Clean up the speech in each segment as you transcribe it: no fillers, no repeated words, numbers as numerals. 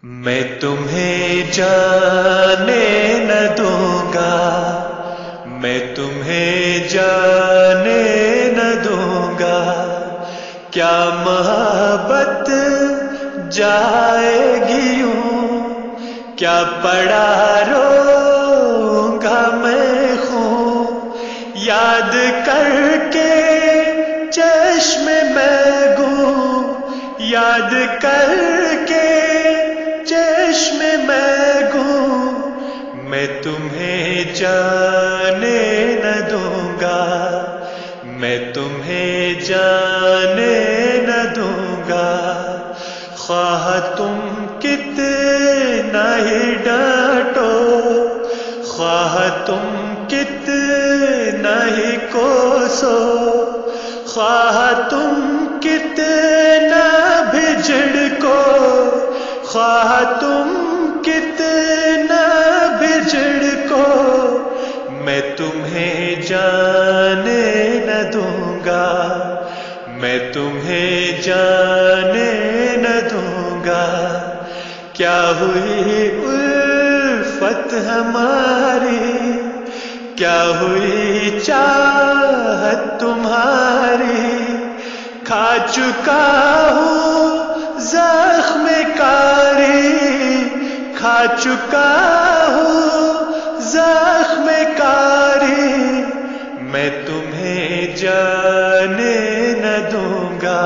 میں تمہیں جانے نہ دوں گا، میں تمہیں جانے نہ دوں گا، کیا محبت جائے گی یوں، کیا پڑا روں گا میں خوں، یاد کر کے چشم میں گوں، یاد کر کے چشم میں گوں، میں تمہیں جانے نہ دوں گا، میں تمہیں جانے نہ دوں گا، خواہ تم کتنا ہی ڈانٹو، خواہ تم کتنا ہی کوسو، خواہ تم کتنا بھی جھڑکو، خواہ تم کتنا بھی جھڑکو، میں تمہیں جانے نہ دوں گا، میں تمہیں جانے نہ دوں گا، کیا ہوئی الفت ہماری، کیا ہوئی چاہت تمہاری، کھا چکا ہوں زخم کاری، کھا چکا ہوں زخم کاری، میں تمہیں جانے نہ دوں گا،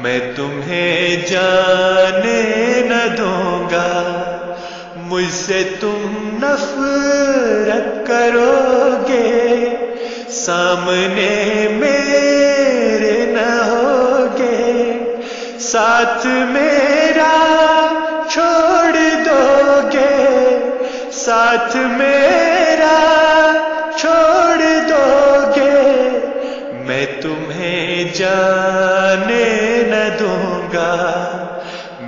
میں تمہیں جانے نہ دوں گا، مجھ سے تم نفرت کرو گے، سامنے میرے نہ ہوگے، ساتھ میرا چھوڑ دو گے، ساتھ میرا چھوڑ دو گے، میں تمہیں جانے نہ دوں گا،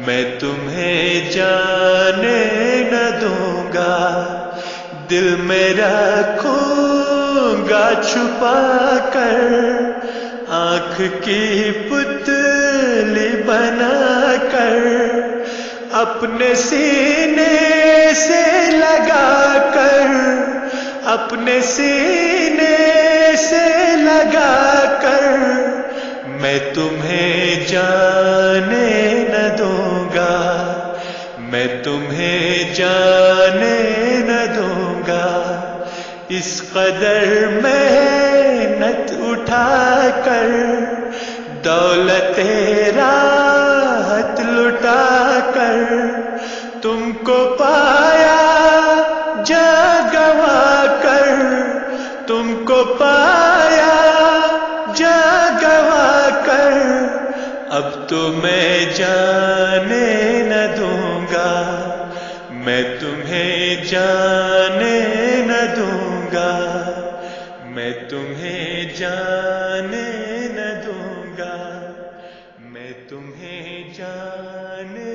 میں تمہیں جانے نہ دوں گا، دل میں رکھوں گا چھپا کر، آنکھ کی پتلی بنا کر، اپنے سینے سے لگا کر، اپنے سینے سے لگا کر، میں تمہیں جانے نہ دوں گا، میں تمہیں جانے نہ دوں گا، اس قدر محنت اٹھا کر، دولت راحت لٹا کر، تم کو پایا جا گوا کر، تم کو پایا جا گوا کر، اب تو میں جانے نہ دوں گا، میں تمہیں جانے نہ دوں گا، میں تمہیں جانے نہ دوں گا، میں تمہیں جانے